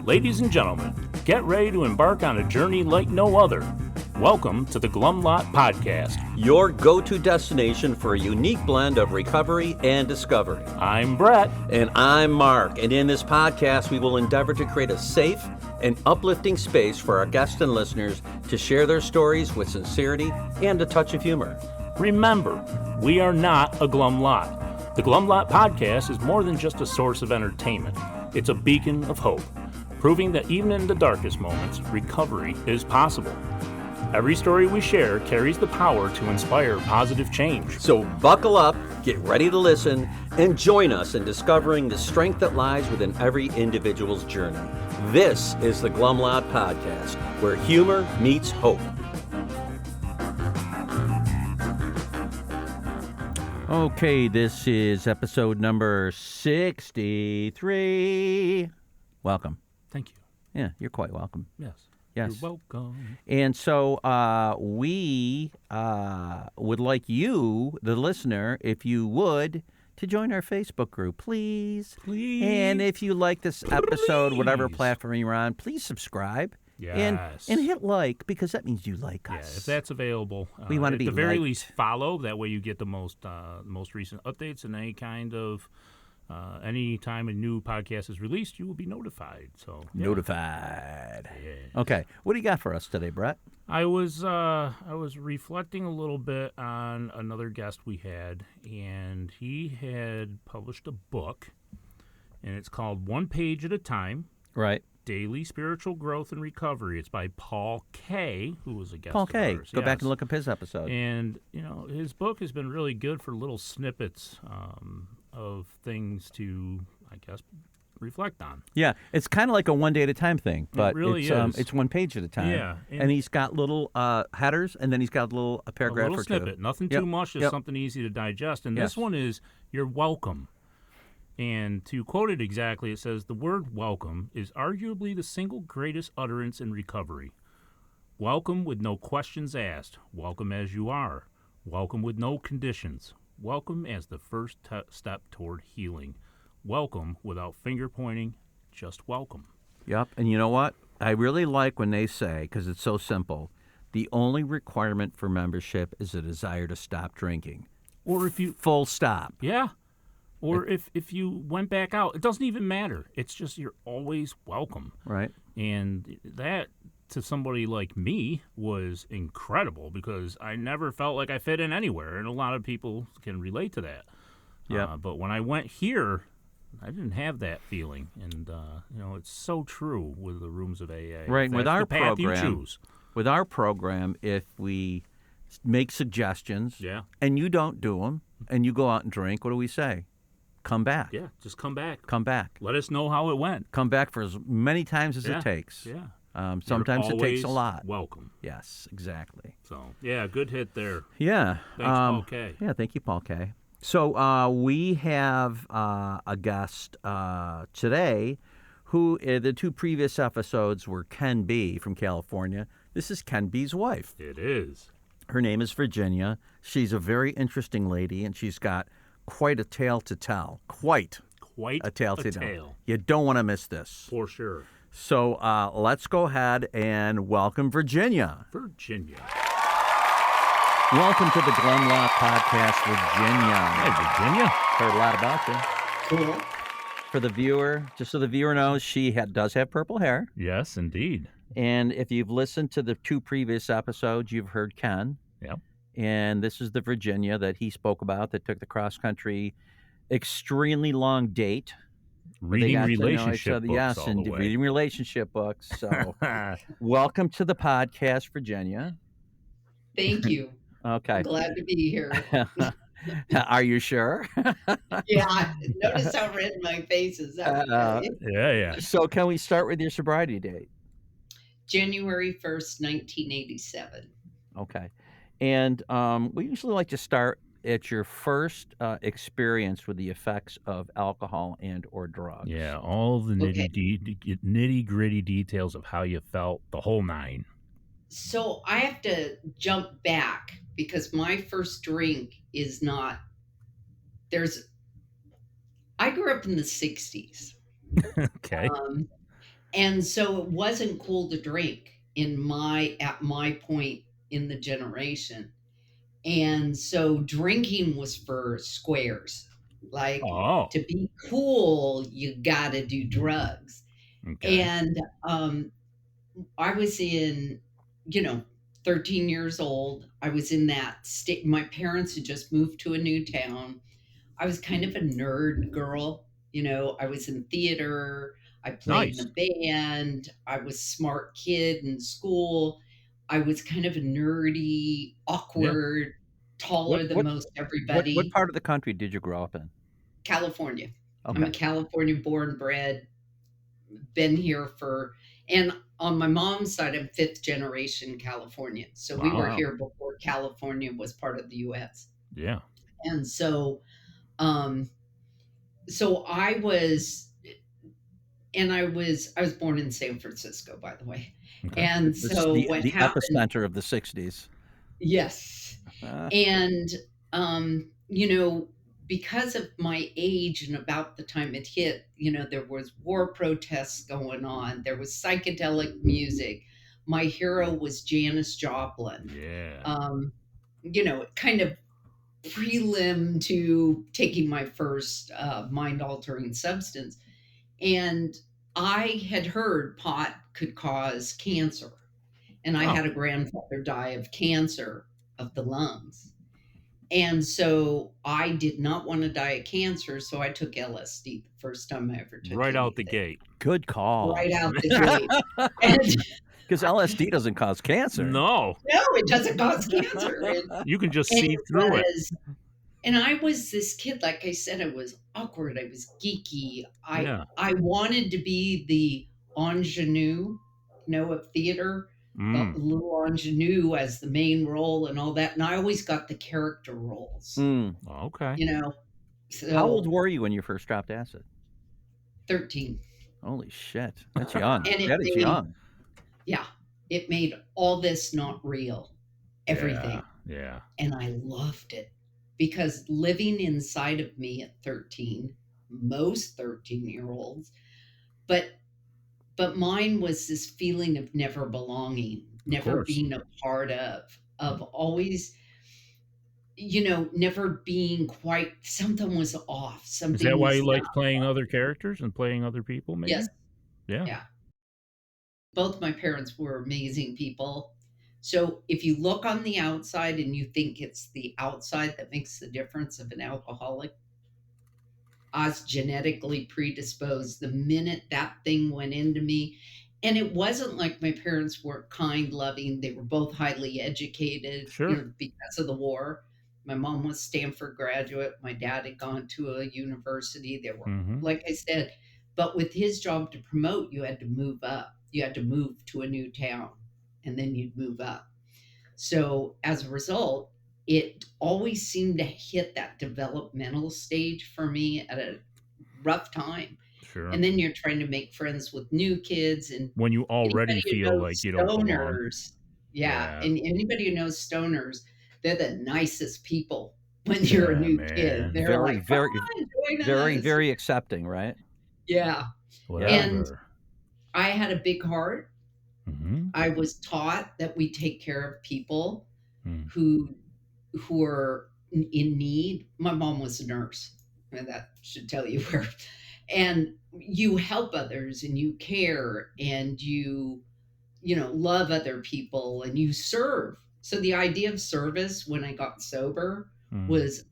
Ladies and gentlemen, get ready to embark on a journey like no other. Welcome to the Glum Lot Podcast, your go-to destination for a unique blend of recovery and discovery. I'm Brett. And I'm Mark. And in this podcast, we will endeavor to create a safe and uplifting space for our guests and listeners to share their stories with sincerity and a touch of humor. Remember, we are not a Glum Lot. The Glum Lot Podcast is more than just a source of entertainment. It's a beacon of hope, proving that even in the darkest moments, recovery is possible. Every story we share carries the power to inspire positive change. So buckle up, get ready to listen, and join us in discovering the strength that lies within every individual's journey. This is the Glum Lot Podcast, where humor meets hope. Okay, this is episode number 63. Welcome. Thank you. Yeah, you're quite welcome. Yes. Yes. You're welcome. And so we would like you, the listener, if you would, to join our Facebook group, please. Please. And if you like this episode, whatever platform you're on, please subscribe. Yes. And hit like, because that means you like us. Yeah, if that's available. We want to be at the very liked. least follow. That way you get the most recent updates and any kind of any time a new podcast is released, you will be notified. So Notified. Yeah. Okay. What do you got for us today, Brett? I was reflecting a little bit on another guest we had, and he had published a book, and it's called One Page at a Time. Right. Daily Spiritual Growth and Recovery. It's by Paul K., who was a guest Paul of K. ours. Go back Yes. and look up his episode. And, his book has been really good for little snippets of things to, I guess, reflect on. Yeah, it's kind of like a one day at a time thing, but really it's is. it's one page at a time. Yeah, and he's got little headers, and then he's got a paragraph A little or snippet. two. Nothing Yep, too much, just yep. something easy to digest. And Yes. this one is, "You're welcome." And to quote it exactly, it says, "The word welcome is arguably the single greatest utterance in recovery. Welcome with no questions asked. Welcome as you are. Welcome with no conditions. Welcome as the first step toward healing. Welcome without finger pointing, just welcome." Yep, and you know what? I really like when they say, because it's so simple, the only requirement for membership is a desire to stop drinking. Or if you, Full stop. yeah. Or if you went back out, it doesn't even matter. It's just you're always welcome. Right. And that, to somebody like me, was incredible because I never felt like I fit in anywhere, and a lot of people can relate to that. Yeah. But when I went here, I didn't have that feeling, and it's so true with the rooms of AA. Right. If With that's our the path you program, choose. With our program, if we make suggestions, Yeah. and you don't do them, and you go out and drink, what do we say? Come back. Yeah, just come back. Come back. Let us know how it went. Come back for as many times as Yeah. it takes. Yeah. Sometimes You're it takes a always lot. welcome. Yes, exactly. So, yeah, good hit there. Yeah. Thanks, Paul K. Yeah, thank you, Paul K. So we have a guest today who the two previous episodes were Ken B. from California. This is Ken B.'s wife. It is. Her name is Virginia. She's a very interesting lady, and she's got quite a tale to tell. Quite Quite a tale a to tell. tale. You don't want to miss this. For sure. So let's go ahead and welcome Virginia. Virginia. Welcome to the Glum Lot Podcast, Virginia. Hey, Virginia. Heard a lot about you. Cool. For the viewer, just so the viewer knows, she does have purple hair. Yes, indeed. And if you've listened to the two previous episodes, you've heard Ken. Yep. And this is the Virginia that he spoke about that took the cross-country extremely long date. where they Reading got to know each relationship other. books Yes, all and the way. reading relationship books. So welcome to the podcast, Virginia. Thank you. Okay. Glad to be here. Are you sure? Yeah, notice how red my face is. Okay. Yeah. So can we start with your sobriety date? January 1st, 1987. Okay. And we usually like to start at your first experience with the effects of alcohol and or drugs. Yeah, all the nitty gritty details of how you felt, the whole nine. So I have to jump back because my first drink is not, I grew up in the 60s. Okay. And so it wasn't cool to drink at my point in the generation. And so drinking was for squares. Like, Oh, to be cool, you got to do drugs. okay. And I was in, you know, 13 years old. I was in that state. My parents had just moved to a new town. I was kind of a nerd girl. I was in theater. I played in Nice. a band. I was a smart kid in school. I was kind of a nerdy, Yeah. awkward, taller What than what most what everybody. part of the country did you grow up in? California. I'm a Okay. California born, bred, been here and on my mom's side, I'm fifth generation Californian. So we were Wow. Wow. here before California was part of the US. Yeah. And um, so I was born in San Francisco, by the way. Okay. And This is so what the happened, epicenter of the 60s. yes. Uh, And, um, you know, because of my age and about the time it hit, there was war protests going on. There was psychedelic music. My hero was Janis Joplin. Yeah. Kind of prelim to taking my first mind-altering substance. And I had heard pot could cause cancer. And I Oh, had a grandfather die of cancer of the lungs. And so I did not want to die of cancer, so I took LSD the first time I ever took right out the anything, gate. Good call. right out the gate. And Because LSD doesn't cause cancer. No, no, it doesn't cause cancer. you can just And see it through it. was, and I was this kid, like I said, I was awkward, I was geeky. Yeah. I wanted to be the ingenue, of theater, the Mm. little ingenue as the main role and all that. And I always got the character roles, Mm. Okay. How old So were you when you first dropped acid? 13. Holy shit. That's young. And That is young. it made all this not real, everything. Yeah. And I loved it because living inside of me at 13, most 13-year-olds, but mine was this feeling of never belonging, never course. being a part of always, never being quite, something was off, Is something that why was you liked not playing other right. characters and playing other people, maybe? Yes. Yeah. Yeah. Both my parents were amazing people. So if you look on the outside and you think it's the outside that makes the difference of an alcoholic, I was genetically predisposed the minute that thing went into me. And it wasn't like my parents weren't kind, loving. They were both highly educated, Sure. because of the war. My mom was Stanford graduate. My dad had gone to a university. They were, Mm-hmm. like I said, but with his job to promote, you had to move up. You had to move to a new town and then you'd move up. So as a result, it always seemed to hit that developmental stage for me at a rough time. Sure. And then you're trying to make friends with new kids and When you already anybody who feel knows like you don't belong. stoners. Yeah. Yeah. And anybody who knows stoners, they're the nicest people when you're a new kid. man. They're Very, like, very, "Come on, join very, us." very accepting, right? Yeah. Whatever. I had a big heart. Mm-hmm. I was taught that we take care of people Mm. who are in need. My mom was a nurse, and that should tell you where. And you help others, and you care, and you love other people, and you serve. So the idea of service when I got sober Mm. was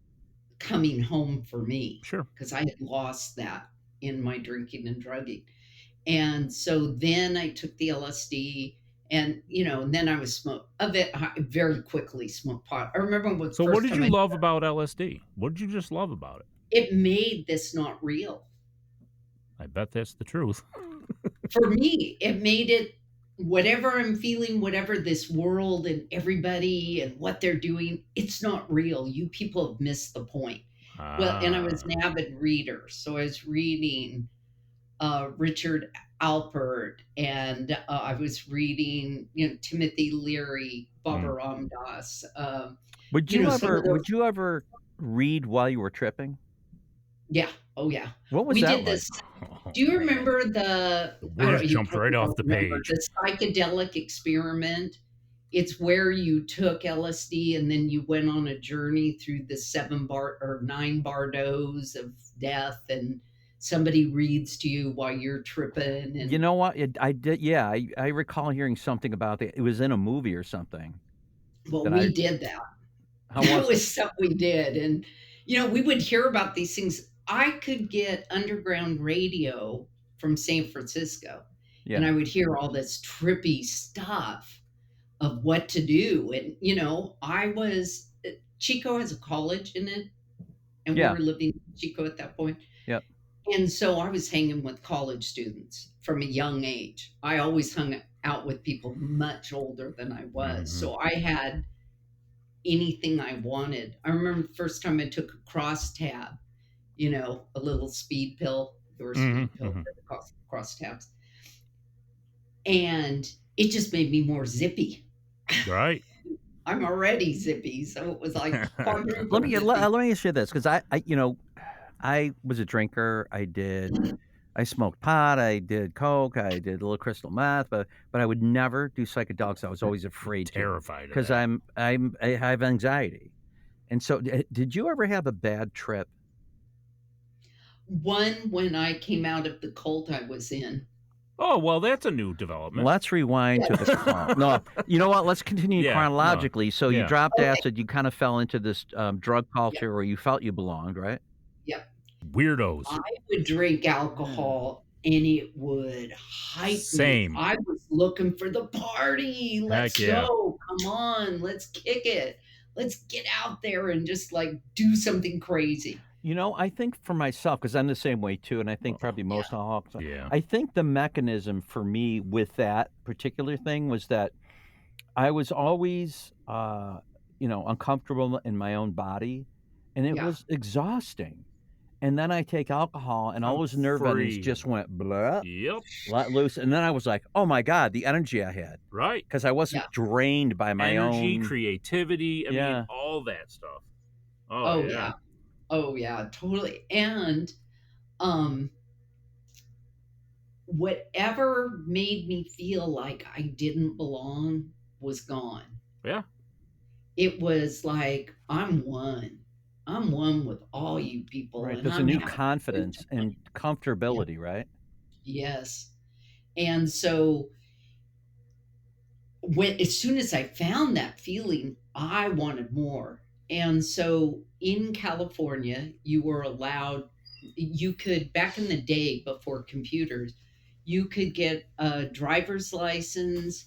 coming home for me Sure. because I had lost that in my drinking and drugging. And so then I took the LSD and, and then I was I very quickly smoked pot. I remember when So first what did time you love about LSD? What did you just love about it? it made this not real. I bet that's the truth. For me, it made it whatever I'm feeling, whatever this world and everybody and what they're doing, it's not real. You people have missed the point. Well, and I was an avid reader. So I was reading Richard Alpert, and I was reading, Timothy Leary, Baba Ramdas. Would You you know, some ever of those- would you ever read while you were tripping? Yeah. Oh yeah. What was We that did like? this. Do you remember the, The I don't know, words you jumped probably right off don't the remember, page. the psychedelic experiment? It's where you took LSD and then you went on a journey through the 9 bardos of death, and somebody reads to you while you're tripping. You And know what? I did. Yeah, I recall hearing something about it. It was in a movie or something. well, That I. we did that. How That was it? was stuff we did. And, we would hear about these things. I could get underground radio from San Francisco, and Yeah. I would hear all this trippy stuff of what to do. And, Chico has a college in it, and we Yeah. were living in Chico at that point. Yep. And so I was hanging with college students from a young age. I always hung out with people much older than I was. Mhm. So I had anything I wanted. I remember the first time I took a cross tab, a little speed pill. There were speed pills that cost cross tabs. And it just made me more zippy. Right. I'm already zippy, so it was like quadruple Let me zippy. let me ask you this, because I was a drinker. I smoked pot. I did coke. I did a little crystal meth, but I would never do psychedelics. I was always afraid to, Terrified of because that. I have anxiety. And so, did you ever have a bad trip? One when I came out of the cult I was in. Oh, well, that's a new development. Let's rewind to the cult. No, you know what? Let's continue Yeah, chronologically. So you yeah. dropped Okay. acid. You kind of fell into this drug culture where you felt you belonged, right? Yep. Weirdos. I would drink alcohol and it would hype Same. me. I was looking for the party. Let's Heck yeah. go. Come on. Let's kick it. Let's get out there and just like do something crazy. I think for myself, because I'm the same way too, and I think probably most alcoholics. Yeah. I think the mechanism for me with that particular thing was that I was always, uncomfortable in my own body, and it Yeah. was exhausting. And then I take alcohol, and all I'm those nerve endings free. just went blah, Yep. let loose. And then I was like, oh my God, the energy I had, Right. because I wasn't drained by my Energy, own. creativity. I Yeah. mean, all that stuff. Oh yeah. Oh yeah, totally. And whatever made me feel like I didn't belong was gone. Yeah. It was like I'm one. I'm one with all you people. Right. And There's a I'm new having a good confidence time. and comfortability, right? Yes. And so as soon as I found that feeling, I wanted more. And so in California, you could, back in the day before computers, you could get a driver's license,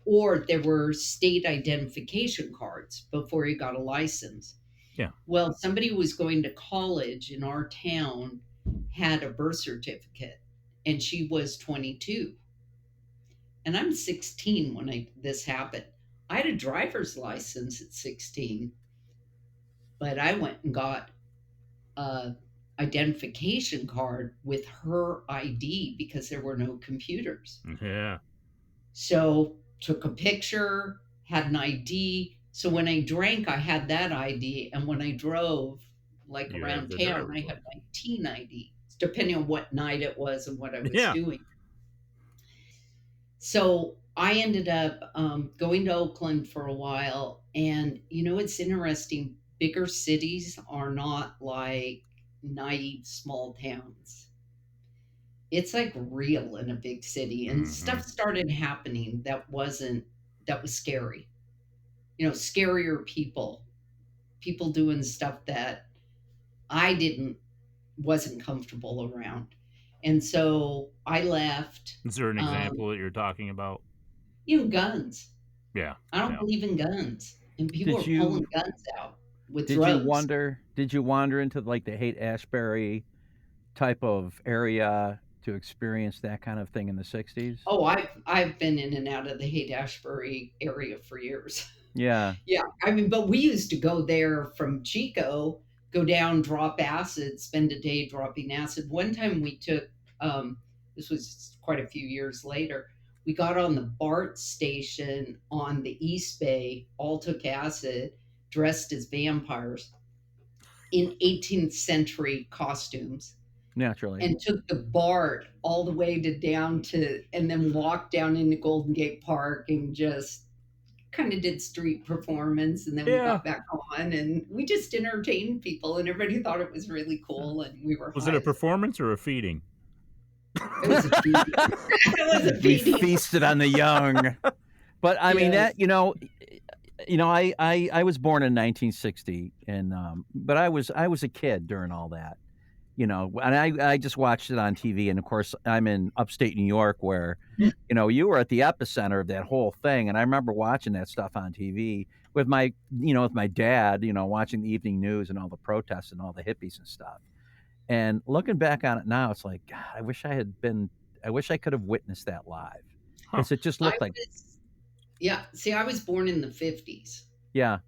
or there were state identification cards before you got a license. Yeah. Well, somebody who was going to college in our town had a birth certificate, and she was 22. And I'm 16 when this happened. I had a driver's license at 16, but I went and got a identification card with her ID because there were no computers. Yeah. So took a picture, had an ID. So when I drank, I had that ID. And when I drove, like You around had the town, driver's I had license. my teen ID, depending on what night it was and what I was Yeah. doing. So I ended up going to Oakland for a while. And it's interesting. Bigger cities are not like naive small towns. It's like real in a big city. And stuff started happening that was scary. Scarier people doing stuff that I wasn't comfortable around. And so I left. Is there an example that you're talking about? Guns. Yeah. I don't believe in guns. And people Did are you- pulling guns out with Did drugs. you wander into like the Haight-Ashbury type of area to experience that kind of thing in the 60s? Oh, I've been in and out of the Haight-Ashbury area for years. Yeah. Yeah, I mean, but we used to go there from Chico, go down, drop acid, spend a day dropping acid. One time we took, this was quite a few years later, we got on the BART station on the East Bay, all took acid, dressed as vampires in 18th century costumes. Naturally. and took the BART all the way and then walked down into Golden Gate Park and just kind of did street performance, and then we Yeah. got back on and we just entertained people, and everybody thought it was really cool, and we were Was high it a as- performance or a feeding? It was a feeding. It was a We feeding. feasted on the young. But I mean Yes. that I was born in 1960, and but I was a kid during all that, and I just watched it on TV, and of course I'm in upstate New York where you were at the epicenter of that whole thing, and I remember watching that stuff on TV with my dad, watching the evening news and all the protests and all the hippies and stuff. And looking back on it now, it's like, God, I wish I could have witnessed that live, because it just looked I was born in the 50s. yeah.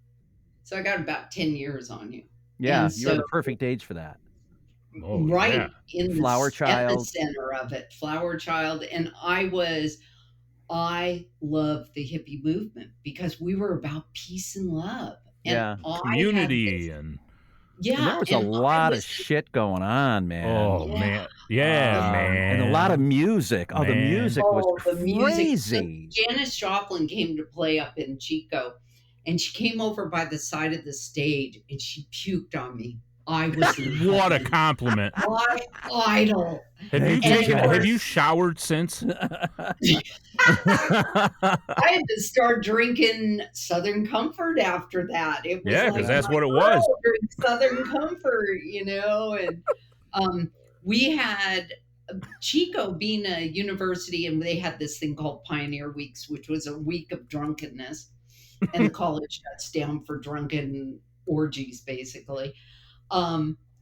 So I got about 10 years on you. Yeah, And you're the so- perfect age for that. Oh, right yeah. in Flower the child. epicenter of it, flower child. And I loved the hippie movement because we were about peace and love. And Yeah. I had Community this- and yeah, And there was a and I lot of was- shit going on, man. oh Yeah. man, yeah, man, And a lot of music. Oh, the Man. music was the music. crazy. So Janis Joplin came to play up in Chico, and she came over by the side of the stage and she puked on me. I was in What a heaven. compliment. My idol. Have you And taken? of Have you course- showered since? I had to start drinking Southern Comfort after that. It was Yeah, 'cause like, that's my what it was. God, drink Southern Comfort, and we had Chico being a university, and they had this thing called Pioneer Weeks, which was a week of drunkenness, and the college shuts down for drunken orgies, basically.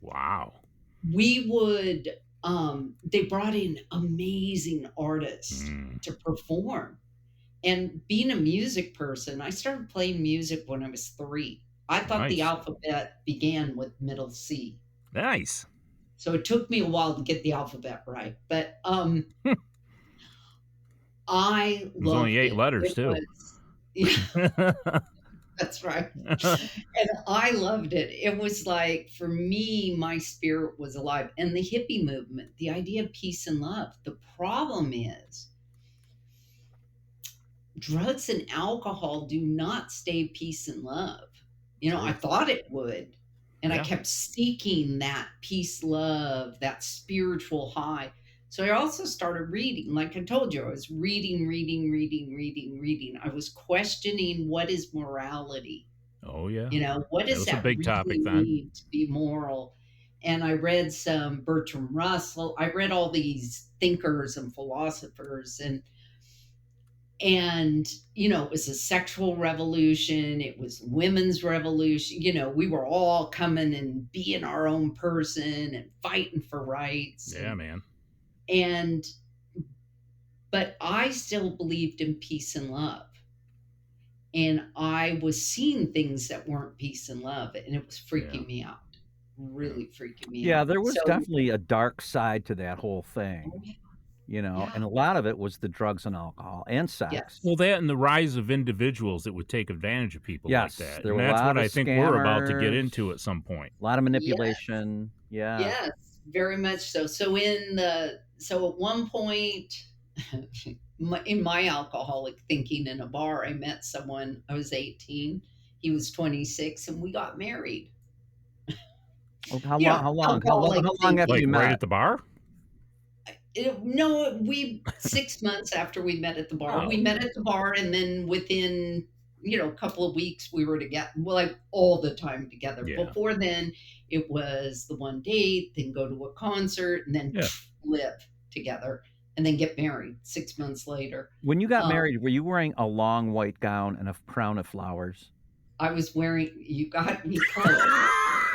Wow. We would they brought in amazing artists Mm. to perform. And being a music person, I started playing music when I was 3. I thought the Nice. alphabet began with middle C. Nice. So it took me a while to get the alphabet right. But I was only loved 8 letters, too. Yeah, that's right. And I loved it. It was like, for me, my spirit was alive. And the hippie movement, the idea of peace and love. The problem is drugs and alcohol do not stay peace and love. I thought it would. And I Yeah. kept seeking that peace, love, that spiritual high. So I also started reading. Like I told you, I was reading. I was questioning, what is morality? Oh yeah. What That does was a that big really topic then. mean to be moral? And I read some Bertrand Russell. I read all these thinkers and philosophers, and it was a sexual revolution. It was women's revolution. We were all coming and being our own person and fighting for rights. Yeah, man. But I still believed in peace and love. And I was seeing things that weren't peace and love, and it was freaking me out. Really freaking me out. Yeah, there was So- definitely a dark side to that whole thing, Yeah. and a lot of it was the drugs and alcohol and sex. Yes. Well, that and the rise of individuals that would take advantage of people Yes, like that. there And were a that's lot what of I think we're about to get scammers. into at some point. A lot of manipulation. Yeah. Yes, very much so. So at one point in my alcoholic thinking in a bar, I met someone. I was 18. He was 26, and we got married. Oh, How Yeah, long? How long? alcoholic How long after Like you right met? at the bar? No, 6 months after we met at the bar. Oh. We met at the bar, and then within a couple of weeks we were together, like all the time together. Yeah. Before then, it was the one date, then go to a concert, and then Yeah. live together, and then get married 6 months later. When you got Um, married, were you wearing a long white gown and a crown of flowers? I was wearing, you got me close.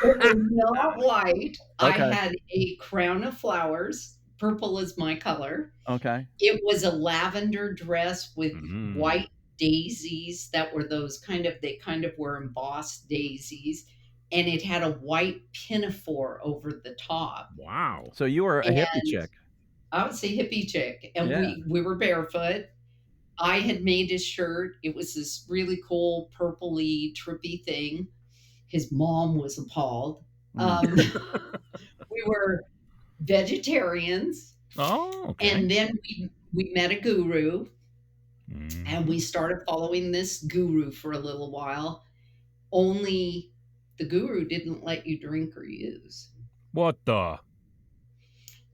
It was not white. Okay. I had a crown of flowers. Purple is my color. Okay. It was a lavender dress with Mm. white daisies that were they kind of were embossed daisies. And it had a white pinafore over the top. Wow. So you were a hippie And chick. I would say hippie chick. And Yeah. we were barefoot. I had made his shirt. It was this really cool purpley trippy thing. His mom was appalled. Mm. We were vegetarians. Oh, okay. And then we met a guru, Mhm. and we started following this guru for a little while. Only the guru didn't let you drink or use. What the?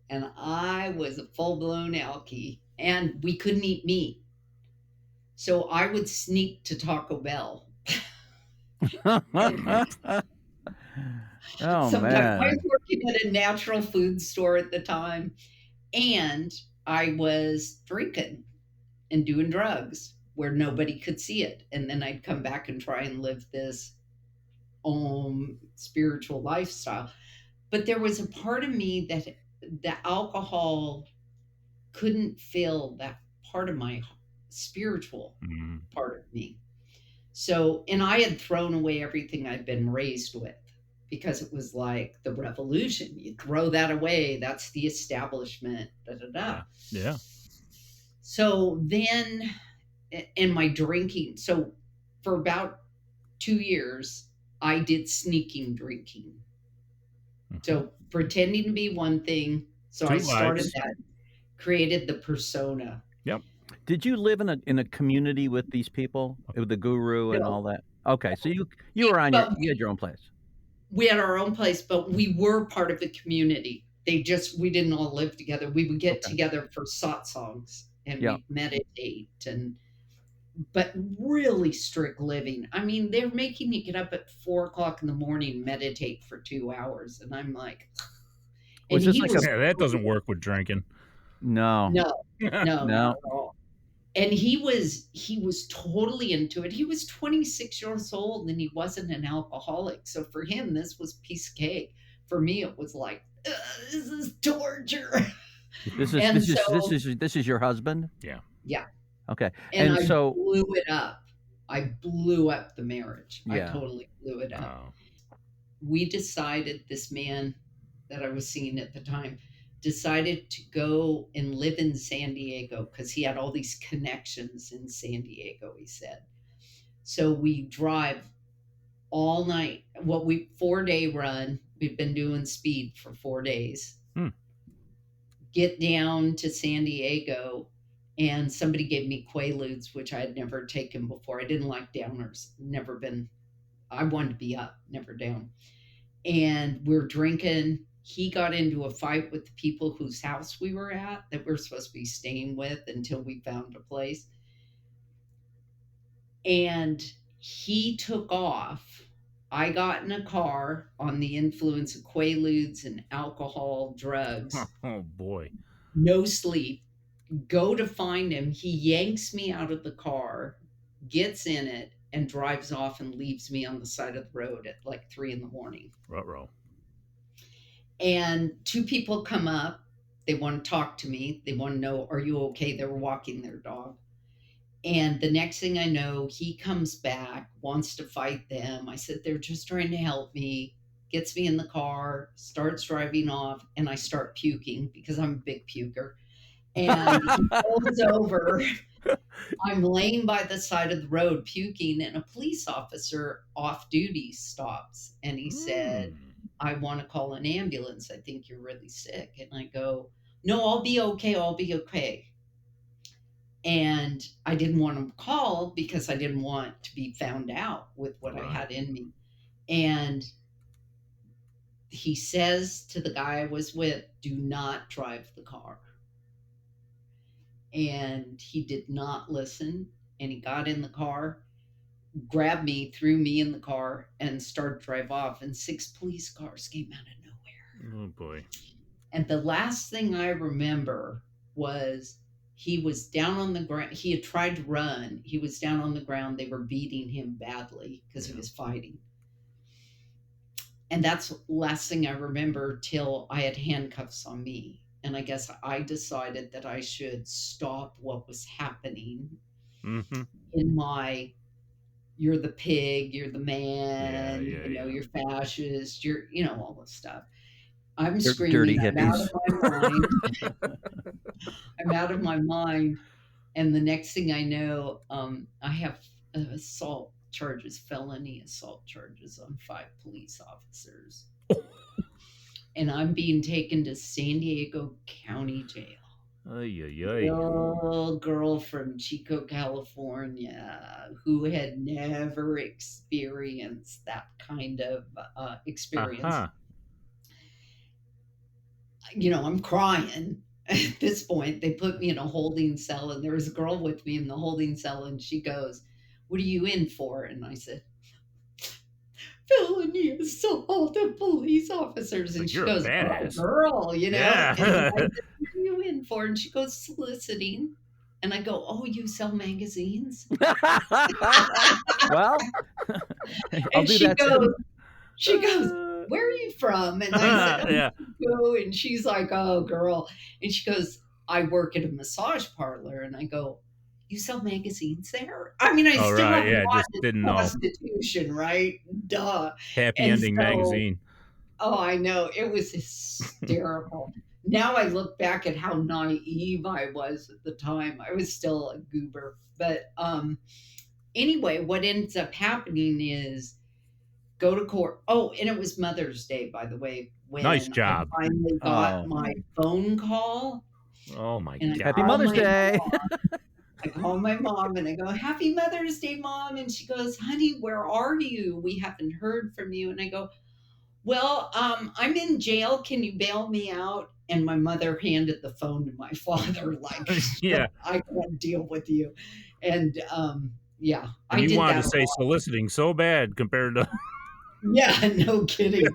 And I was a full-blown alkie, and we couldn't eat meat. So I would sneak to Taco Bell. Oh, Sometimes I man. was working at a natural food store at the time, and I was drinking and doing drugs where nobody could see it. And then I'd come back and try and live this spiritual lifestyle. But there was a part of me that the alcohol couldn't fill that part of my spiritual Mhm. part of me. So, and I had thrown away everything I'd been raised with because it was like the revolution. You throw that away, that's the establishment, da da da. Yeah. So then, in my drinking, so for about 2 years, I did sneaking drinking. So pretending to be one thing. So I Two started lives. that, created the persona. Yep. Did you live in a community with these people, with the guru and No. all that? Okay, so you were on you had your own place. We had our own place, but we were part of the community. We didn't all live together. We would get together for satsangs and Yeah. we'd meditate but really strict living. I mean, they're making you get up at 4:00 in the morning and meditate for 2 hours. And I'm like, Was this like Yeah, that doesn't work with drinking. No. no, not No. at all. And he was totally into it. He was 26 years old and he wasn't an alcoholic. So for him, this was piece of cake. For me, it was like, this is torture. This is your husband? Yeah. Yeah. Okay. And I so blew it up. I blew up the marriage. Yeah. I totally blew it up. Oh. We decided, this man that I was seeing at the time decided to go and live in San Diego because he had all these connections in San Diego, he said. So we drive all night. 4-day run. We've been doing speed for 4 days. Get down to San Diego, and somebody gave me Quaaludes, which I had never taken before. I didn't like downers. I wanted to be up, never down. And we're drinking. He got into a fight with the people whose house we were at that we're supposed to be staying with until we found a place. And he took off. I got in a car on the influence of Quaaludes and alcohol, drugs. Oh, boy. No sleep. Go to find him. He yanks me out of the car, gets in it, and drives off and leaves me on the side of the road at like 3 a.m. Ruh-roh. And 2 people come up. They want to talk to me. They want to know, are you okay? They were walking their dog. And the next thing I know, he comes back, wants to fight them. I said, they're just trying to help me. Gets me in the car, starts driving off, and I start puking because I'm a big puker. And he pulls over. I'm laying by the side of the road puking, and a police officer off duty stops. And he said, I want to call an ambulance. I think you're really sick. And I go, no, I'll be okay. I'll be okay. And I didn't want him to call because I didn't want to be found out with what I had in me. And he says to the guy I was with, do not drive the car. And he did not listen. And he got in the car, grabbed me, threw me in the car, and started to drive off. And 6 police cars came out of nowhere. Oh, boy. And the last thing I remember was he was down on the ground. He had tried to run. He was down on the ground. They were beating him badly because he was fighting. And that's the last thing I remember till I had handcuffs on me. And I guess I decided that I should stop what was happening in my, you're the pig, you're the man, you're fascist, you're, all this stuff. I'm screaming, dirty I'm out hippies. of my mind. I'm out of my mind. And the next thing I know, I have felony assault charges on 5 police officers. and I'm being taken to San Diego County Jail. Ay, ay, ay. Little girl from Chico, California, who had never experienced that kind of experience. Uh-huh. I'm crying at this point. They put me in a holding cell, and there was a girl with me in the holding cell, and she goes, "What are you in for?" And I said, "Felony assault of police officers." And Like, she you're a goes, "Oh, badass. girl, Yeah. And I said, "What are you in for?" And she goes, "Soliciting." And I go, "Oh, you sell magazines?" Well, I'll And do she that goes, too. "Where are you from?" And I said, Yeah. "Chico." And she's like, "Oh, girl." And she goes, "I work at a massage parlor." And I go, "You sell magazines there?" I mean, I All still right, have yeah, just wanted didn't know. prostitution, right? Duh. Happy And Ending so, magazine. oh, I know. It was hysterical. Now I look back at how naive I was at the time. I was still a goober. But anyway, what ends up happening is go to court. Oh, and it was Mother's Day, by the way, Nice when I job. finally got Oh. my phone call. Oh my And I God. Happy call Mother's my Day. mom. I call my mom and I go, "Happy Mother's Day, Mom." And she goes, "Honey, where are you? We haven't heard from you." And I go, "Well, I'm in jail. Can you bail me out?" And my mother handed the phone to my father, like, Yeah. "I can't deal with you." And yeah, And I you did wanted that to a say lot. soliciting so bad compared to Yeah, no kidding.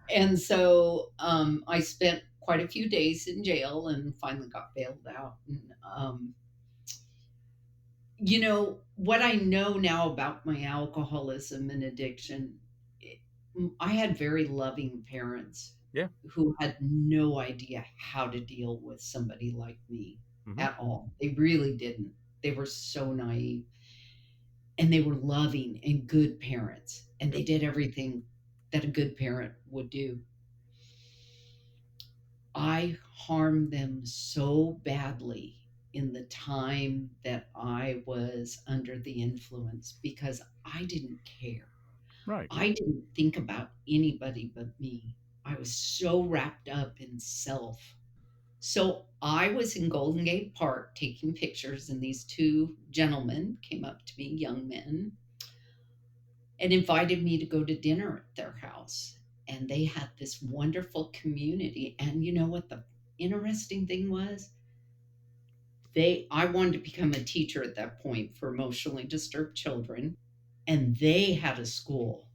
And so I spent quite a few days in jail and finally got bailed out. And, what I know now about my alcoholism and addiction, I had very loving parents Yeah. who had no idea how to deal with somebody like me Mhm. at all. They really didn't. They were so naive, and they were loving and good parents, and they did everything that a good parent would do. I harmed them so badly in the time that I was under the influence because I didn't care. Right. I didn't think about anybody but me. I was so wrapped up in self. So I was in Golden Gate Park taking pictures, and these two gentlemen came up to me, young men, and invited me to go to dinner at their house. And they had this wonderful community. And you know what the interesting thing was? I wanted to become a teacher at that point for emotionally disturbed children, and they had a school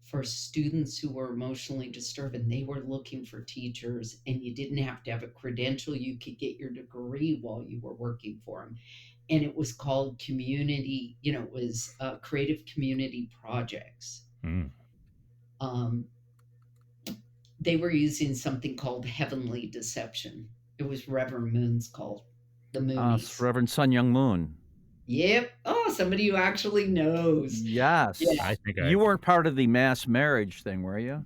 for students who were emotionally disturbed, and they were looking for teachers, and you didn't have to have a credential. You could get your degree while you were working for them. And it was called community, it was creative community projects. Mm. They were using something called heavenly deception. It was Reverend Moon's called the Moonies. Reverend Sun Young Moon. Yep. Oh, somebody who actually knows. Yes. Yeah. I think You weren't part of the mass marriage thing, were you?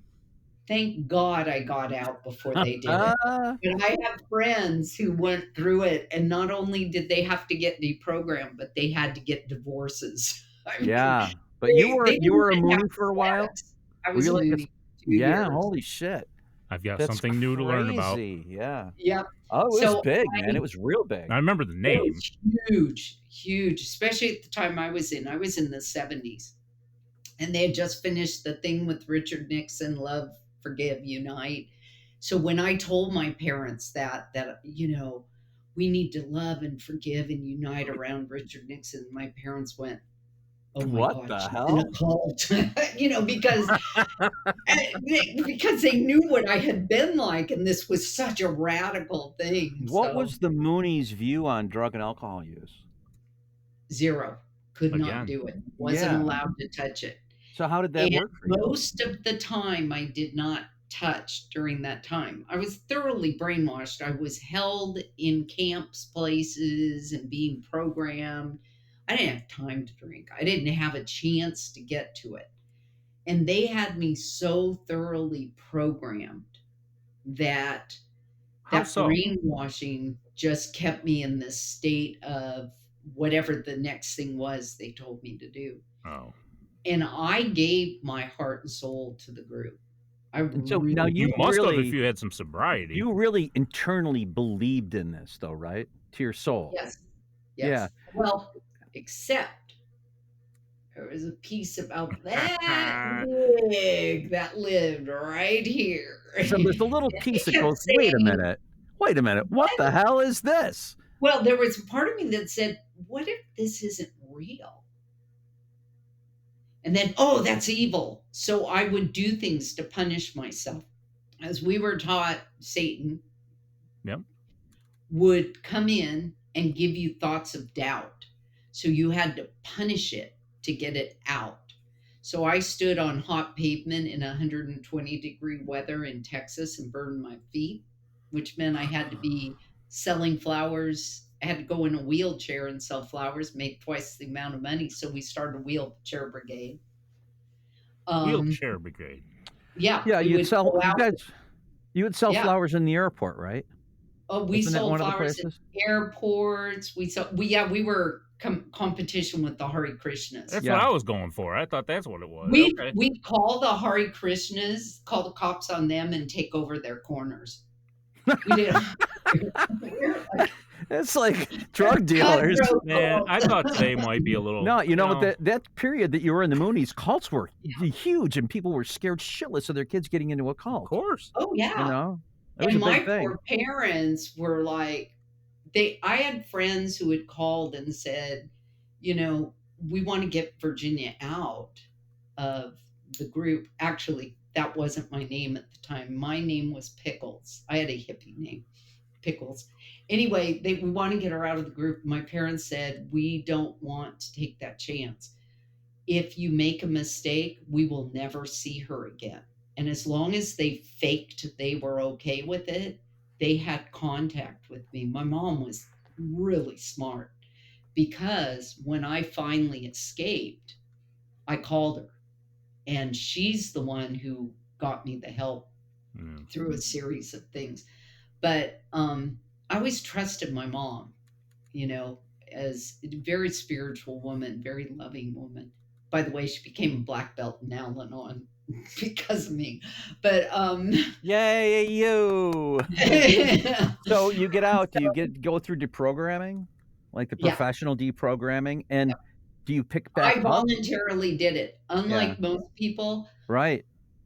Thank God I got out before they did it. But I have friends who went through it, and not only did they have to get deprogrammed, but they had to get divorces. I mean, Yeah. But they you were didn't a even have Moonie for a while? sex. I Were was you a like a Mooney 2 Yeah, years. holy shit. I've got That's something new to learn about. crazy. Yeah. Yep. Oh, it was So big, man. It was real big. I remember the it name. was huge, huge, especially at the time I was in. I was in the 70s. And they had just finished the thing with Richard Nixon, Love, Forgive, Unite. So when I told my parents that we need to love and forgive and unite around Richard Nixon, my parents went, "Oh my What God, the she's hell? in a cult," because they knew what I had been like, and this was such a radical thing. What So was the Moonies' view on drug and alcohol use? zero, could not Again. do it, wasn't Yeah. allowed to touch it. So how did that And work for you? most of the time, I did not touch during that time. I was thoroughly brainwashed. I was held in camps, places, and being programmed. I didn't have time to drink. I didn't have a chance to get to it. And they had me so thoroughly programmed that How so? brainwashing just kept me in this state of whatever the next thing was they told me to do. Oh. And I gave my heart and soul to the group. I And so now really, You you must have really, if you had some sobriety. you really internally believed in this, though, right? To your soul. yes, Yeah. yes. Well, except there was a piece about that wig that lived right here. So there's a little And piece they that kept goes, wait a saying, minute. Wait a minute. What the hell is this? well, there was a part of me that said, what if this isn't real? And then, oh, that's evil. So I would do things to punish myself. As we were taught, Satan Yep. would come in and give you thoughts of doubt. So you had to punish it to get it out. So I stood on hot pavement in 120-degree weather in Texas and burned my feet, which meant I had to be selling flowers. I had to go in a wheelchair and sell flowers, make twice the amount of money. So we started a wheelchair brigade. Wheelchair brigade. Yeah, Yeah, we you'd would sell, go out. you would sell Yeah. flowers in the airport, right? Oh, we Isn't that sold one of the flowers at places? airports. We were competition with the Hare Krishnas. That's Yeah. what I was going for. I thought that's what it was. We Okay. we'd call the Hare Krishnas, call the cops on them, and take over their corners. We did. It's like drug dealers. Man, I thought today might be a little. No, that period that you were in the Moonies, cults were Yeah. huge, and people were scared shitless of their kids getting into a cult. Of course. Oh yeah. You know, it was And a my big thing. poor parents were like, I had friends who had called and said, we want to get Virginia out of the group. Actually, that wasn't my name at the time. My name was Pickles. I had a hippie name, Pickles. Anyway, we want to get her out of the group. My parents said, we don't want to take that chance. If you make a mistake, we will never see her again. And as long as they faked they were okay with it, they had contact with me. My mom was really smart because when I finally escaped, I called her. And she's the one who got me the help through a series of things. But I always trusted my mom, as a very spiritual woman, very loving woman. By the way, she became a black belt in Al-Anon because of me. But Yay, you! So you get out. Do you go through deprogramming, like the Yeah. professional deprogramming, and do you pick back I up? voluntarily did it. Unlike most people, Right.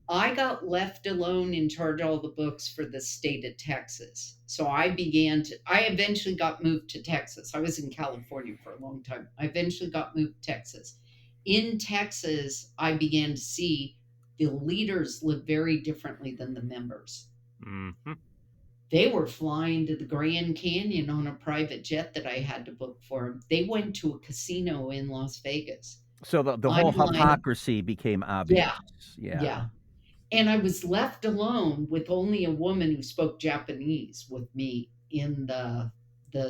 I got left alone in charge of all the books for the state of Texas. So I eventually got moved to Texas. I was in California for a long time. I eventually got moved to Texas. In Texas, I began to see the leaders live very differently than the members. Mm-hmm. They were flying to the Grand Canyon on a private jet that I had to book for them. They went to a casino in Las Vegas. So the whole I'm like- hypocrisy became obvious. Yeah. And I was left alone with only a woman who spoke Japanese with me in the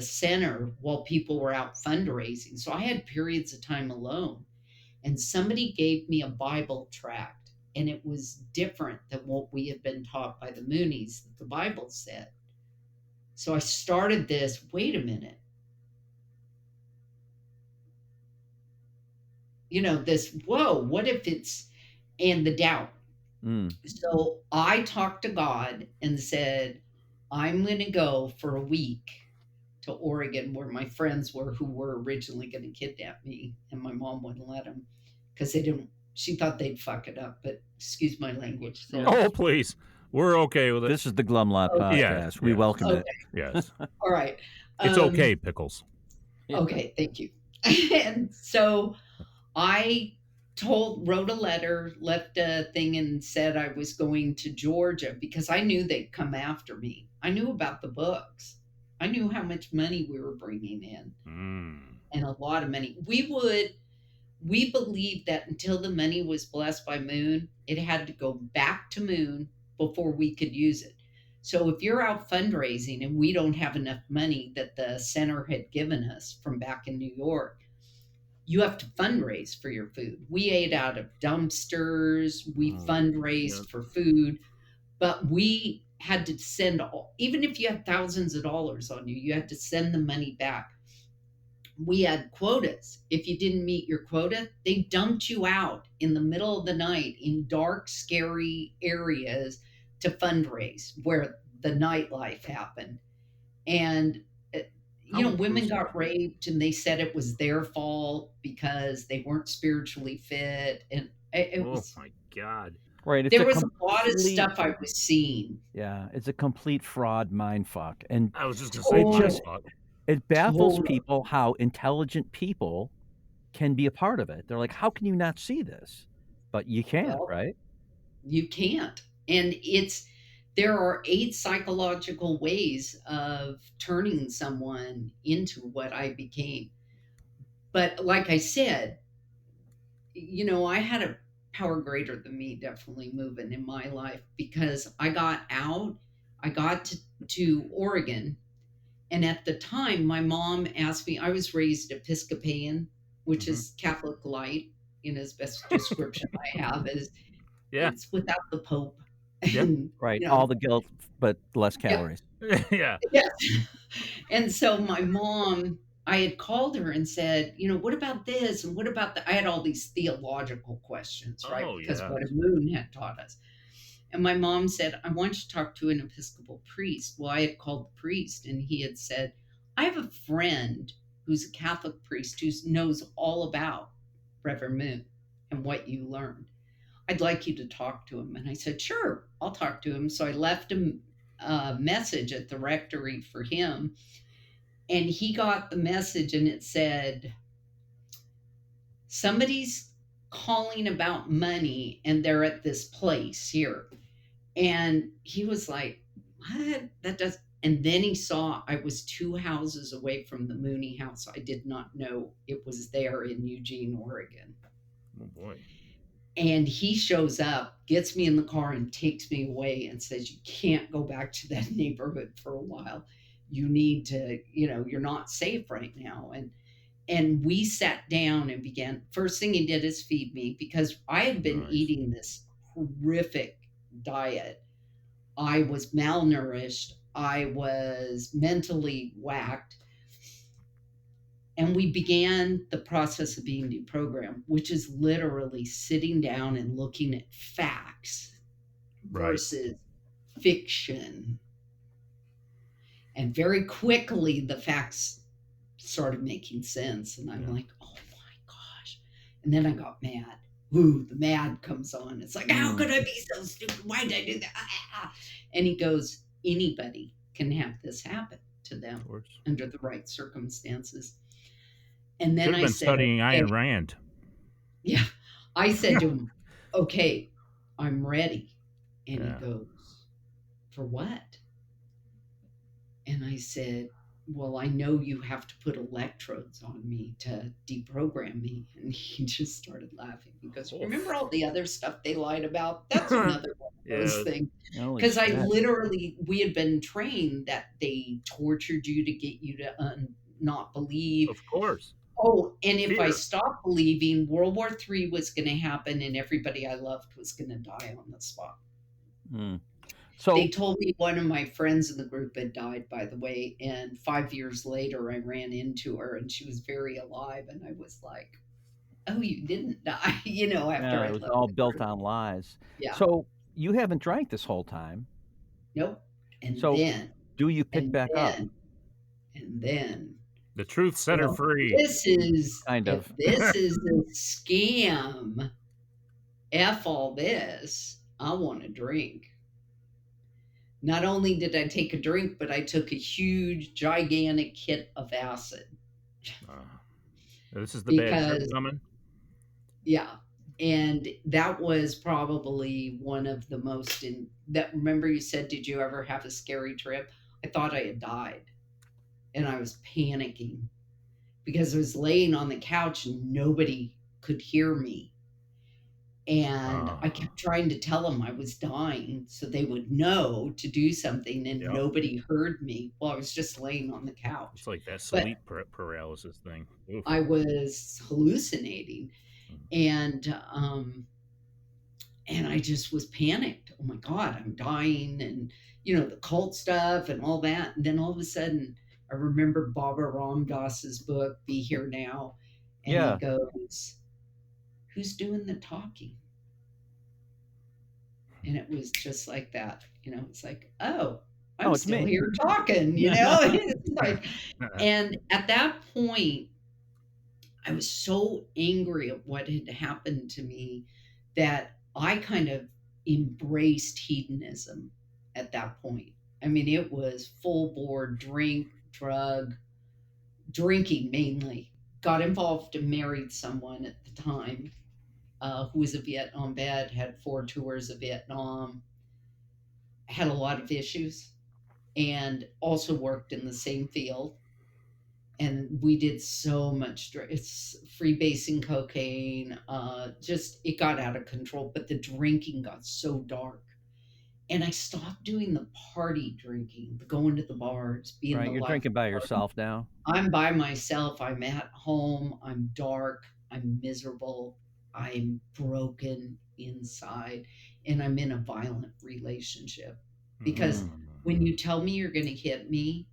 center while people were out fundraising. So I had periods of time alone. And somebody gave me a Bible tract, and it was different than what we had been taught by the Moonies that the Bible said. So I started this, wait a minute. Whoa, what if it's, and the doubt. So I talked to God and said, I'm going to go for a week to Oregon where my friends were who were originally going to kidnap me, and my mom wouldn't let them because she thought they'd fuck it up, but excuse my language. So, Oh, please. We're okay with it. This is the Glum Lot Podcast. Yeah, We yeah. welcome it. Yes. all right. It's okay, Pickles. Okay, thank you. And so I wrote a letter, left a thing, and said I was going to Georgia because I knew they'd come after me. I knew about the books. I knew how much money we were bringing in, and a lot of money. We believed that until the money was blessed by Moon, it had to go back to Moon before we could use it. So if you're out fundraising and we don't have enough money that the center had given us from back in New York, you have to fundraise for your food. We ate out of dumpsters. We fundraised for food, but we had to send even if you had thousands of dollars on you, you had to send the money back. we had quotas. If you didn't meet your quota, they dumped you out in the middle of the night in dark, scary areas to fundraise where the nightlife happened. And, How women gruesome. got raped and they said it was their fault because they weren't spiritually fit. And it Oh was, my God. Right. It's there a was a lot of complete, stuff I was seeing. yeah, it's a complete fraud mind fuck. And I was just gonna say, it mind just, fuck. it baffles Totally. people how intelligent people can be a part of it. They're like, how can you not see this? But you can't, Well, right? you can't. And there are 8 psychological ways of turning someone into what I became. But like I said, I had a power greater than me definitely moving in my life because I got out, I got to Oregon. And at the time, my mom asked me, I was raised Episcopalian, which is Catholic light, as best description I have is Yeah. it's without the Pope. Yep. And, Right. All the guilt, but less calories. Yeah. yes. And so my mom, I had called her and said, what about this? And what about that? I had all these theological questions, right? Oh, Because yes. what a moon had taught us. And my mom said, I want you to talk to an Episcopal priest. Well, I had called the priest and he had said, I have a friend who's a Catholic priest who knows all about Reverend Moon and what you learned. I'd like you to talk to him. And I said, sure, I'll talk to him. So I left a message at the rectory for him. And he got the message and it said, somebody's calling about money and they're at this place here. And he was like, what? That does. And then he saw I was 2 houses away from the Mooney house. I did not know it was there in Eugene, Oregon. Oh boy. And he shows up, gets me in the car and takes me away and says, you can't go back to that neighborhood for a while. You need to, you're not safe right now. And we sat down and began, first thing he did is feed me because I had been Nice. eating this horrific diet. I was malnourished. I was mentally whacked. And we began the process of being deprogrammed, which is literally sitting down and looking at facts versus fiction. And very quickly, the facts started making sense. And I'm like, oh my gosh. And then I got mad. Ooh, the mad comes on. It's like, how could I be so stupid? Why did I do that? And he goes, anybody can have this happen to them under the right circumstances. And then Should have been studying Ayn Rand. Yeah. I said to him, okay, I'm ready. And he goes, for what? And I said, well, I know you have to put electrodes on me to deprogram me. And he just started laughing. He goes, remember all the other stuff they lied about? That's another one of those things. Because we had been trained that they tortured you to get you to not believe. Of course. Oh, and if I stopped believing, World War III was going to happen and everybody I loved was going to die on the spot. So they told me one of my friends in the group had died, by the way, and 5 years later I ran into her and she was very alive and I was like, oh, you didn't die, after it was all built on lies. Yeah. So you haven't drank this whole time. Nope. And so then do you pick back up? And then the truth set her free. This is kind of. This is a scam. F all this. I want to drink. Not only did I take a drink, but I took a huge, gigantic hit of acid. This is the bad trip coming? Yeah. And that was probably one of the most remember you said, did you ever have a scary trip? I thought I had died. And I was panicking because I was laying on the couch and nobody could hear me. And I kept trying to tell them I was dying so they would know to do something, and nobody heard me. Well, I was just laying on the couch. It's like that sleep paralysis thing. Oof. I was hallucinating, and I just was panicked. Oh my God, I'm dying, and the cult stuff and all that. And then all of a sudden, I remember Baba Ram Dass's book, Be Here Now. And he Yeah. goes, who's doing the talking? And it was just like that. It's like, oh, I'm it's still me. here talking, It's like, and at that point, I was so angry at what had happened to me that I kind of embraced hedonism at that point. I mean, it was full board drink, drug, drinking mainly. Got involved and married someone at the time who was a Vietnam vet, had 4 tours of Vietnam, had a lot of issues, and also worked in the same field. And we did so much. It's freebasing cocaine. Just it got out of control. But the drinking got so dark, and I stopped doing the party drinking, the going to the bars, being Right. the You're life drinking by party. yourself now. I'm by myself. I'm at home. I'm dark. I'm miserable. I'm broken inside, and I'm in a violent relationship. Because when you tell me you're going to hit me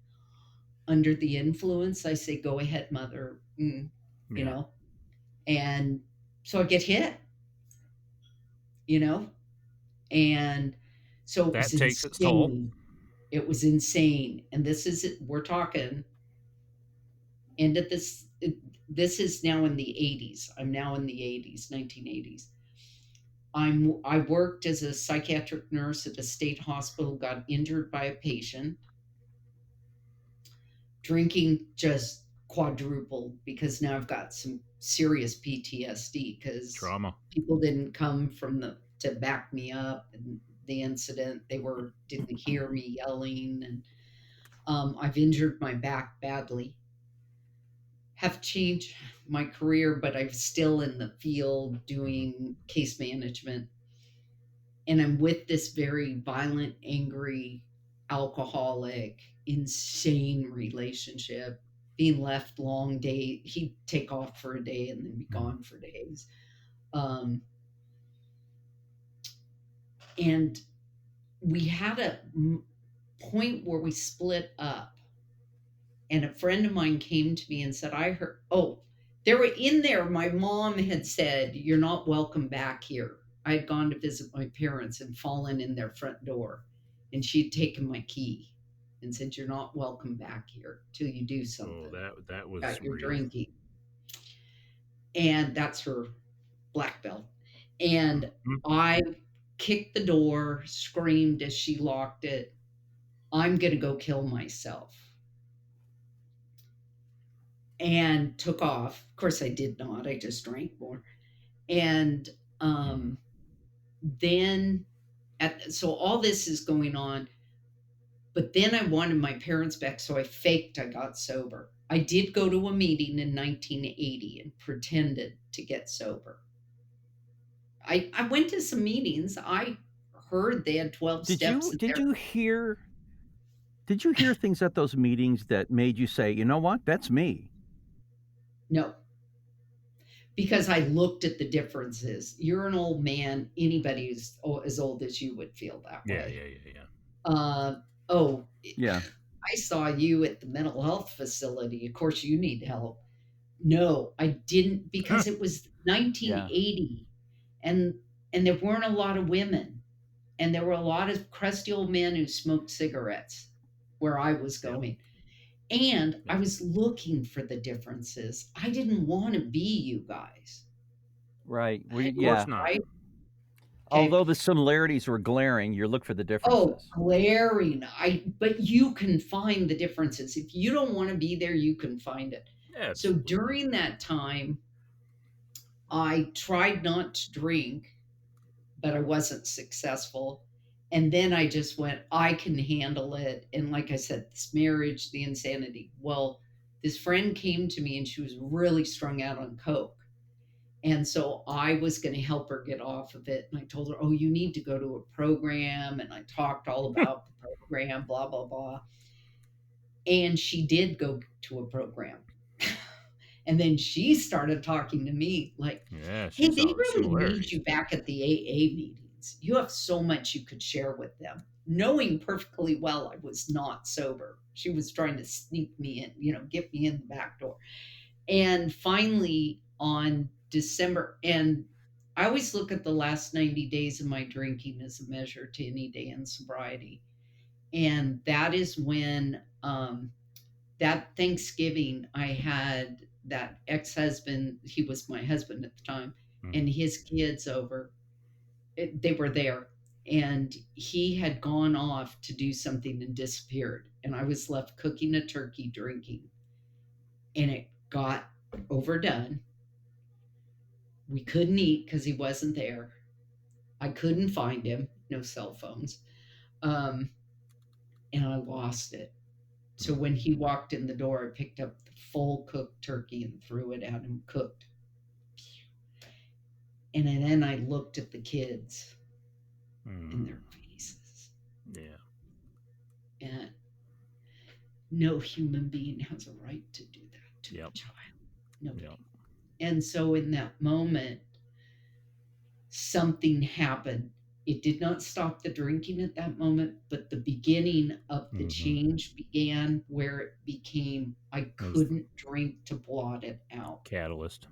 under the influence, I say, go ahead, mother, and so I get hit, and so it was That takes its toll. insane. It was insane. And this is it. We're talking end of this. This is now in the 80s. I'm now in the 80s, 1980s. I worked as a psychiatric nurse at a state hospital, got injured by a patient. Drinking just quadrupled because now I've got some serious PTSD because Trauma. people didn't come to back me up in the incident. They didn't hear me yelling, and I've injured my back badly. Have changed my career, but I'm still in the field doing case management. And I'm with this very violent, angry, alcoholic, insane relationship, being left long day. He'd take off for a day and then be gone for days. And we had a point where we split up. And a friend of mine came to me and said, I heard, they were in there. My mom had said, you're not welcome back here. I had gone to visit my parents and fallen in their front door. And she'd taken my key and said, you're not welcome back here till you do something. Oh, that was about your real. drinking. And that's her black belt. And I kicked the door, screamed as she locked it, I'm going to go kill myself. And took off. Of course, I did not. I just drank more. And then, so all this is going on. But then I wanted my parents back, so I faked I got sober. I did go to a meeting in 1980 and pretended to get sober. I went to some meetings. I heard they had 12 steps. Did you hear things at those meetings that made you say, you know what, that's me? No. Because I looked at the differences. You're an old man. Anybody who's as old as you would feel that way. Yeah. I saw you at the mental health facility. Of course, you need help. No, I didn't, because it was 1980, and there weren't a lot of women, and there were a lot of crusty old men who smoked cigarettes where I was going. And I was looking for the differences. I didn't want to be you guys. Right. Of course not. Right? Although the similarities were glaring, you look for the differences. Oh, glaring. But you can find the differences. If you don't want to be there, you can find it. So during that time, I tried not to drink, but I wasn't successful. And then I just went, I can handle it. And like I said, this marriage, the insanity. Well, this friend came to me and she was really strung out on coke. And so I was going to help her get off of it. And I told her, oh, you need to go to a program. And I talked all about the program, blah, blah, blah. And she did go to a program. And then she started talking to me like, hey, they really need you back at the AA meetings. You have so much you could share with them. knowing perfectly well I was not sober. She was trying to sneak me in, get me in the back door. And finally, on December, and I always look at the last 90 days of my drinking as a measure to any day in sobriety. And that is when that Thanksgiving, I had that ex-husband, he was my husband at the time, and his kids over. They were there, and he had gone off to do something and disappeared. And I was left cooking a turkey, drinking, and it got overdone. We couldn't eat because he wasn't there. I couldn't find him, no cell phones. And I lost it. So when he walked in the door, I picked up the full cooked turkey and threw it out and cooked. And then I looked at the kids in their faces. Yeah. And no human being has a right to do that to a child. Nobody. Yep. And so in that moment, something happened. It did not stop the drinking at that moment, but the beginning of the change began, where it became I couldn't drink to blot it out. Catalyst.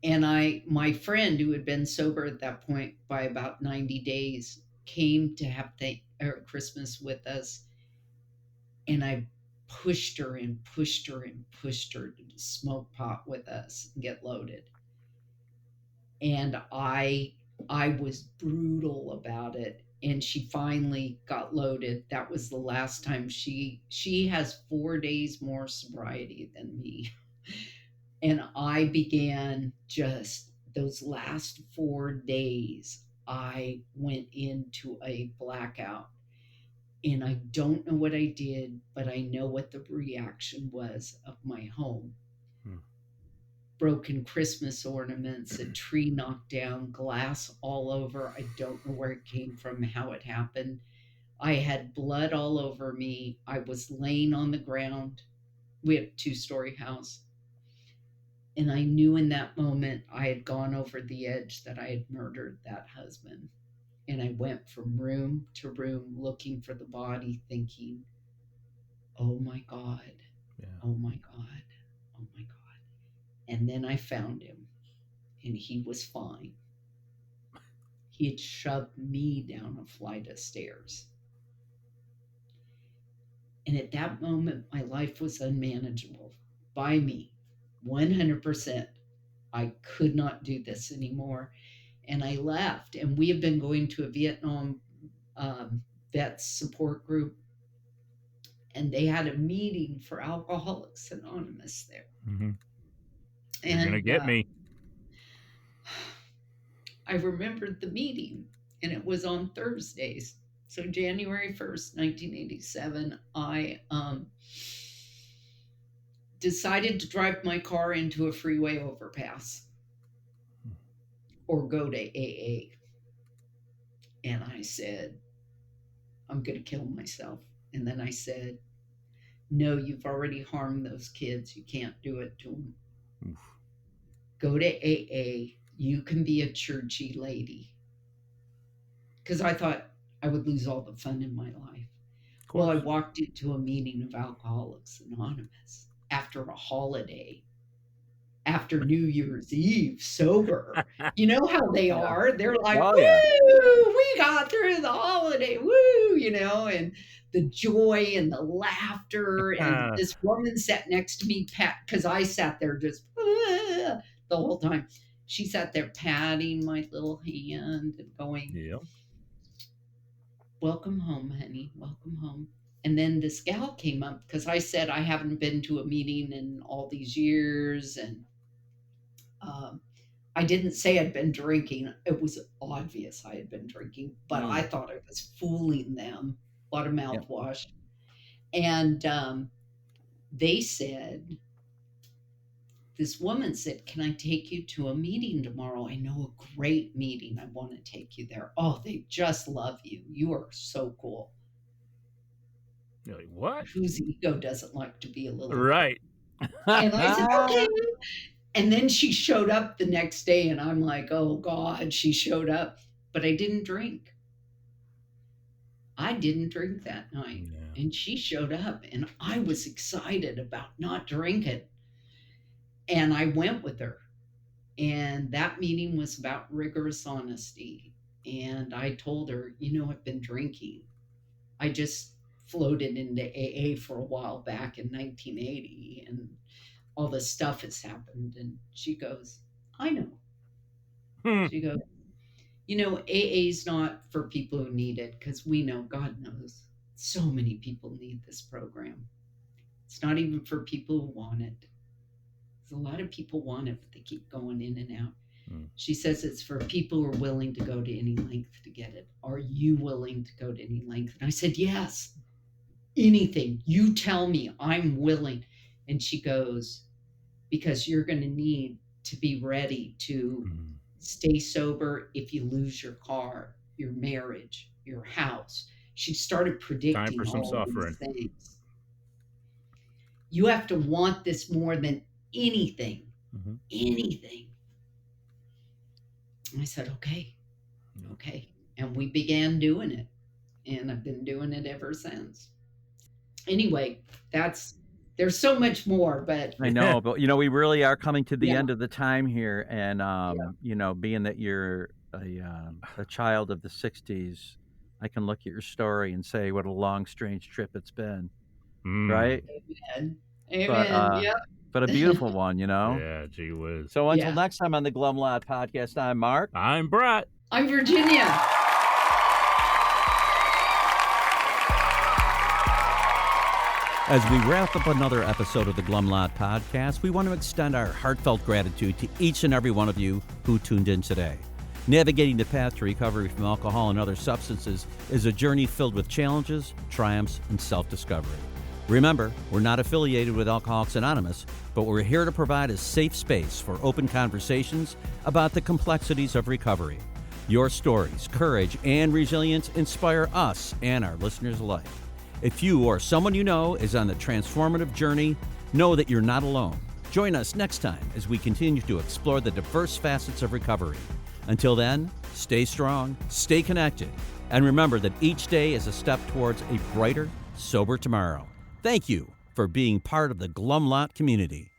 And my friend, who had been sober at that point by about 90 days, came to have Christmas with us. And I pushed her and pushed her and pushed her to smoke pot with us and get loaded. And I was brutal about it. And she finally got loaded. That was the last time. She has 4 days more sobriety than me. And I began just those last 4 days, I went into a blackout. And I don't know what I did, but I know what the reaction was of my home. Broken Christmas ornaments, a tree knocked down, glass all over. I don't know where it came from, how it happened. I had blood all over me. I was laying on the ground. We had a 2-story house. And I knew in that moment I had gone over the edge, that I had murdered that husband. And I went from room to room looking for the body, thinking, oh my God, oh my God, oh my God. And then I found him, and he was fine. He had shoved me down a flight of stairs. And at that moment, my life was unmanageable by me, 100%. I could not do this anymore. And I left, and we have been going to a Vietnam vets support group, and they had a meeting for Alcoholics Anonymous there. You're going to get me. I remembered the meeting, and it was on Thursdays. So January 1st, 1987, I decided to drive my car into a freeway overpass or go to AA. And I said, I'm going to kill myself. And then I said, no, you've already harmed those kids. You can't do it to them. Oof. Go to AA. You can be a churchy lady. Because I thought I would lose all the fun in my life. Well, I walked into a meeting of Alcoholics Anonymous after a holiday, after New Year's Eve, sober. You know how they are. They're like, woo, we got through the holiday, woo, and the joy and the laughter. And this woman sat next to me, because I sat there just the whole time. She sat there patting my little hand and going, welcome home, honey, welcome home. And then this gal came up, because I said I haven't been to a meeting in all these years. And I didn't say I'd been drinking. It was obvious I had been drinking, but I thought I was fooling them. A lot of mouthwash. And they said, this woman said, can I take you to a meeting tomorrow? I know a great meeting. I want to take you there. Oh, they just love you. You are so cool. You're like, what? Whose ego doesn't like to be a little... Right. And I said, okay. And then she showed up the next day, and I'm like, oh, God, she showed up. But I didn't drink. I didn't drink that night. Yeah. And she showed up, and I was excited about not drinking. And I went with her. And that meeting was about rigorous honesty. And I told her, I've been drinking. I just floated into AA for a while back in 1980, and all this stuff has happened. And she goes, I know. She goes, AA is not for people who need it, because we know, God knows, so many people need this program. It's not even for people who want it. A lot of people want it, but they keep going in and out. She says it's for people who are willing to go to any length to get it. Are you willing to go to any length? And I said, yes, anything. You tell me, I'm willing. And she goes, because you're going to need to be ready to stay sober if you lose your car, your marriage, your house. She started predicting Time for some all suffering. these things. You have to want this more than anything. Anything. I said, okay. And we began doing it. And I've been doing it ever since. Anyway, there's so much more, but I know, but we really are coming to the end of the time here, and being that you're a child of the '60s, I can look at your story and say what a long, strange trip it's been, right? Amen. But a beautiful one, Yeah, gee whiz. So until next time on the Glum Lot Podcast, I'm Mark. I'm Brett. I'm Virginia. As we wrap up another episode of the Glum Lot Podcast, we want to extend our heartfelt gratitude to each and every one of you who tuned in today. Navigating the path to recovery from alcohol and other substances is a journey filled with challenges, triumphs, and self-discovery. Remember, we're not affiliated with Alcoholics Anonymous, but we're here to provide a safe space for open conversations about the complexities of recovery. Your stories, courage, and resilience inspire us and our listeners alike. If you or someone you know is on the transformative journey, know that you're not alone. Join us next time as we continue to explore the diverse facets of recovery. Until then, stay strong, stay connected, and remember that each day is a step towards a brighter, sober tomorrow. Thank you for being part of the Glum Lot community.